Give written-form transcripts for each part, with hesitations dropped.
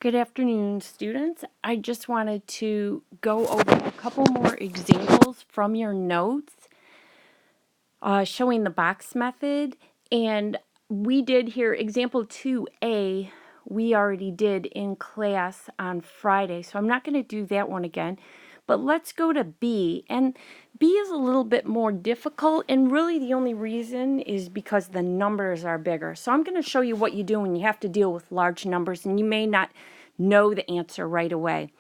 Good afternoon, students. I just wanted to go over a couple more examples from your notes showing the box method. And we did here example 2A, we already did in class on Friday. So I'm not going to do that one again. But let's go to B. And B is a little bit more difficult. And really the only reason is because the numbers are bigger. So I'm going to show you what you do when you have to deal with large numbers. And you may not know the answer right away.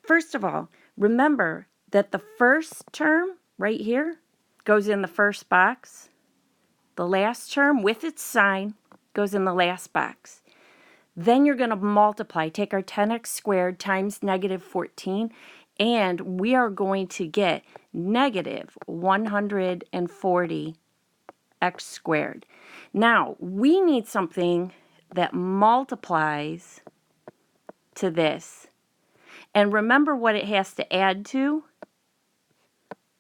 First of all, remember that the first term right here goes in the first box. The last term with its sign goes in the last box. Then you're going to multiply. Take our 10x squared times negative 14, and we are going to get negative 140x squared. Now, we need something that multiplies to this. And remember what it has to add to?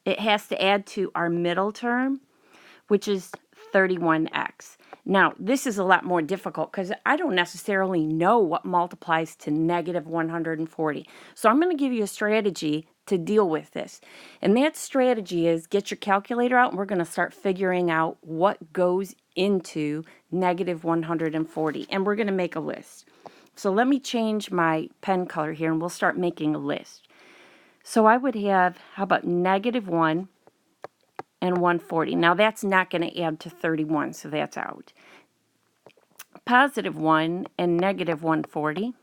It has to add to our middle term, which is 31x. Now, this is a lot more difficult because I don't necessarily know what multiplies to negative 140. So I'm going to give you a strategy to deal with this. And that strategy is get your calculator out and we're going to start figuring out what goes into negative 140. And we're going to make a list. So let me change my pen color here and we'll start making a list. So I would have, how about negative 1 and 140. Now that's not going to add to 31, so that's out. Positive 1 and negative 140.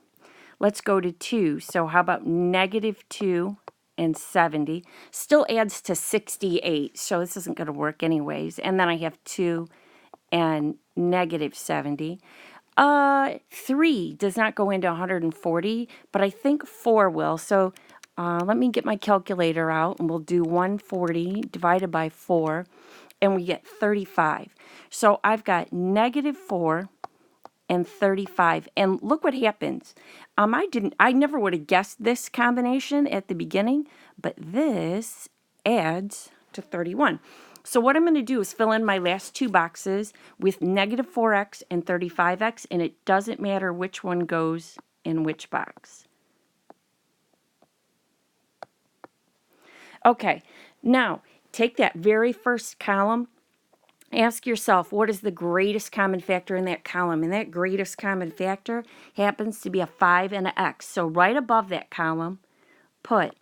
Let's go to 2. So how about negative 2 and 70? Still adds to 68, so this isn't going to work anyways. And then I have 2 and negative 70. 3 does not go into 140, but I think 4 will. So let me get my calculator out, and we'll do 140 divided by 4, and we get 35. So I've got negative 4 and 35. And look what happens. I never would have guessed this combination at the beginning, but this adds to 31. So what I'm going to do is fill in my last two boxes with negative 4x and 35x, and it doesn't matter which one goes in which box. Okay, now take that very first column. Ask yourself, what is the greatest common factor in that column? And that greatest common factor happens to be a 5 and an x. So right above that column, put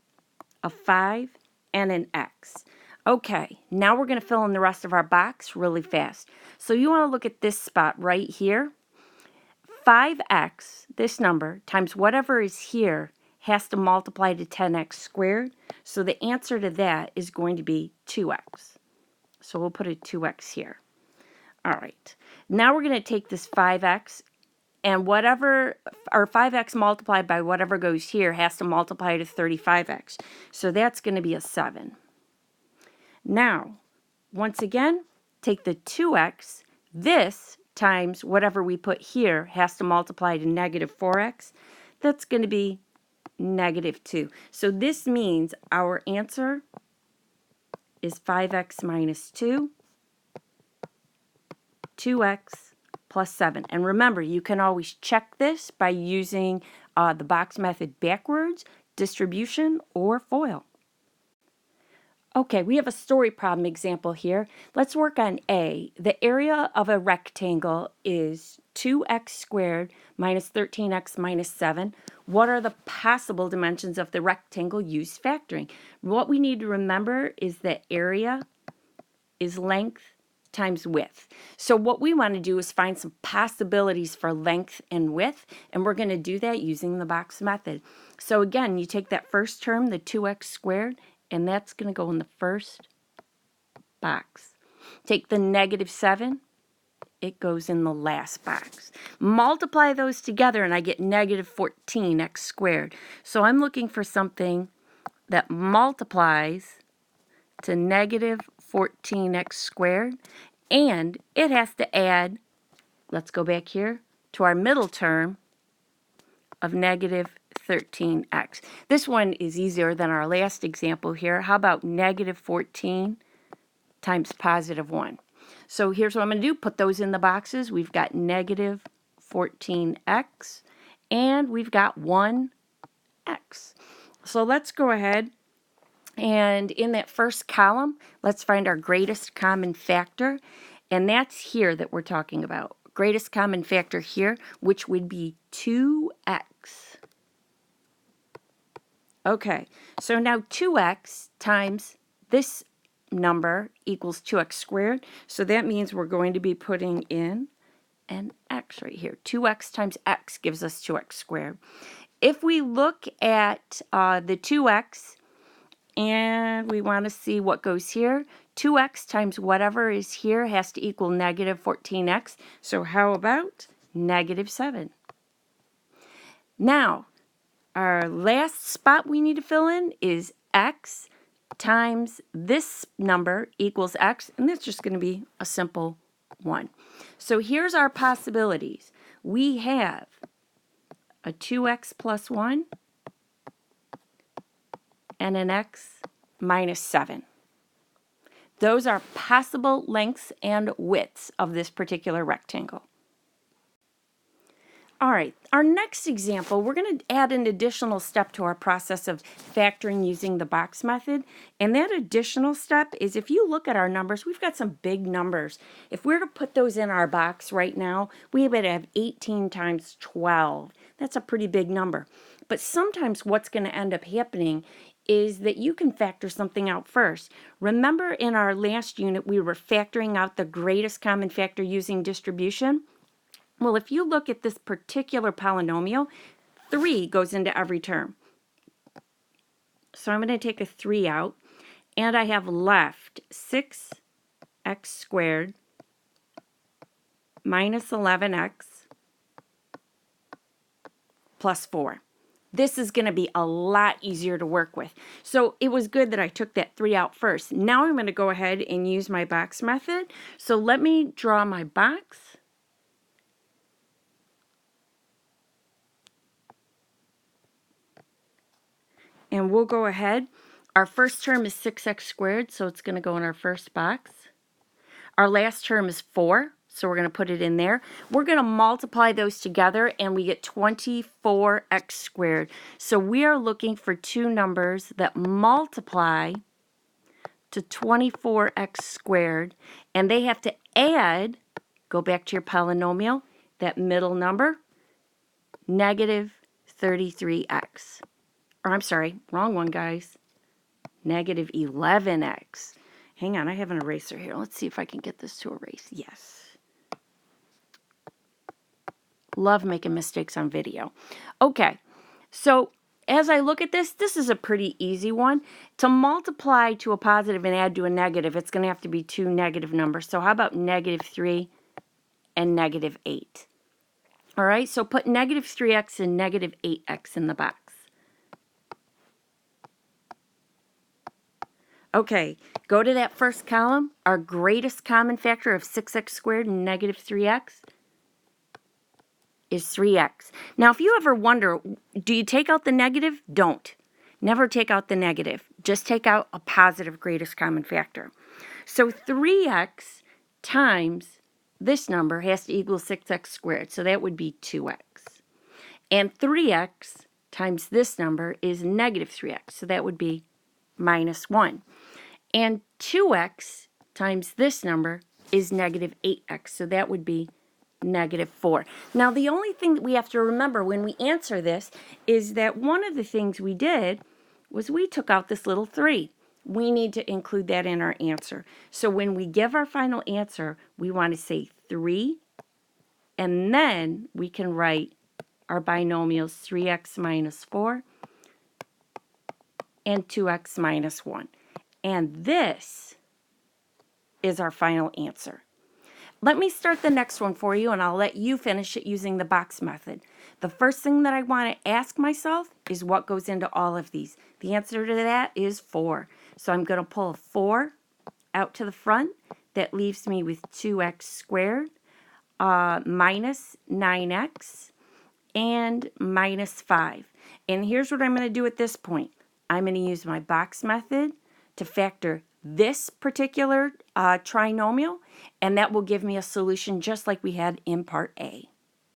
a 5 and an x. Okay, now we're going to fill in the rest of our box really fast. So you want to look at this spot right here. 5x, this number, times whatever is here, has to multiply to 10x squared. So the answer to that is going to be 2x. So we'll put a 2x here. All right. Now we're going to take this 5x and whatever, or 5x multiplied by whatever goes here has to multiply to 35x. So that's going to be a 7. Now, once again, take the 2x. This times whatever we put here has to multiply to negative 4x. That's going to be negative 2. So this means our answer is 5x minus 2, 2x plus 7. And remember, you can always check this by using the box method backwards, distribution, or FOIL. Okay, we have a story problem example here. Let's work on A. The area of a rectangle is 2x squared minus 13x minus 7. What are the possible dimensions of the rectangle used factoring? What we need to remember is that area is length times width. So what we want to do is find some possibilities for length and width, and we're going to do that using the box method. So again, you take that first term, the 2x squared, and that's going to go in the first box. Take the negative 7. It goes in the last box. Multiply those together and I get negative 14x squared. So I'm looking for something that multiplies to negative 14x squared. And it has to add, let's go back here, to our middle term of negative 13x. This one is easier than our last example here. How about negative 14 times positive 1? So here's what I'm going to do. Put those in the boxes. We've got negative 14x and we've got 1x. So let's go ahead and in that first column, let's find our greatest common factor, and that's here that we're talking about. Greatest common factor here, which would be 2x. Okay, so now 2x times this number equals 2x squared. So that means we're going to be putting in an x right here. 2x times x gives us 2x squared. If we look at the 2x and we want to see what goes here, 2x times whatever is here has to equal negative 14x. So how about negative 7? Now, our last spot we need to fill in is x times this number equals x, and that's just going to be a simple 1. So here's our possibilities. We have a 2x plus 1 and an x minus 7. Those are possible lengths and widths of this particular rectangle. All right, our next example, we're going to add an additional step to our process of factoring using the box method. And that additional step is if you look at our numbers, we've got some big numbers. If we're to put those in our box right now, we would have 18 times 12. That's a pretty big number. But sometimes what's going to end up happening is that you can factor something out first. Remember in our last unit, we were factoring out the greatest common factor using distribution? Well, if you look at this particular polynomial, 3 goes into every term. So I'm going to take a 3 out, and I have left 6x squared minus 11x plus 4. This is going to be a lot easier to work with. So it was good that I took that 3 out first. Now I'm going to go ahead and use my box method. So let me draw my box. And we'll go ahead. Our first term is 6x squared, so it's going to go in our first box. Our last term is 4, so we're going to put it in there. We're going to multiply those together, and we get 24x squared. So we are looking for two numbers that multiply to 24x squared, and they have to add, go back to your polynomial, that middle number, negative 33x. Or I'm sorry, wrong one, guys. Negative 11x. Hang on, I have an eraser here. Let's see if I can get this to erase. Yes. Love making mistakes on video. Okay, so as I look at this, this is a pretty easy one. To multiply to a positive and add to a negative, it's going to have to be two negative numbers. So how about negative 3 and negative 8? All right, so put negative 3x and negative 8x in the box. Okay, go to that first column. Our greatest common factor of 6x squared and negative 3x is 3x. Now, if you ever wonder, do you take out the negative? Don't. Never take out the negative. Just take out a positive greatest common factor. So 3x times this number has to equal 6x squared. So that would be 2x. And 3x times this number is negative 3x. So that would be minus 1. And 2x times this number is negative 8x. So that would be negative 4. Now, the only thing that we have to remember when we answer this is that one of the things we did was we took out this little 3. We need to include that in our answer. So when we give our final answer, we want to say 3, and then we can write our binomials 3x minus 4 and 2x minus 1. And this is our final answer. Let me start the next one for you, and I'll let you finish it using the box method. The first thing that I want to ask myself is what goes into all of these. The answer to that is 4. So I'm going to pull a 4 out to the front. That leaves me with 2x squared minus 9x and minus 5. And here's what I'm going to do at this point. I'm going to use my box method to factor this particular trinomial, and that will give me a solution just like we had in part A.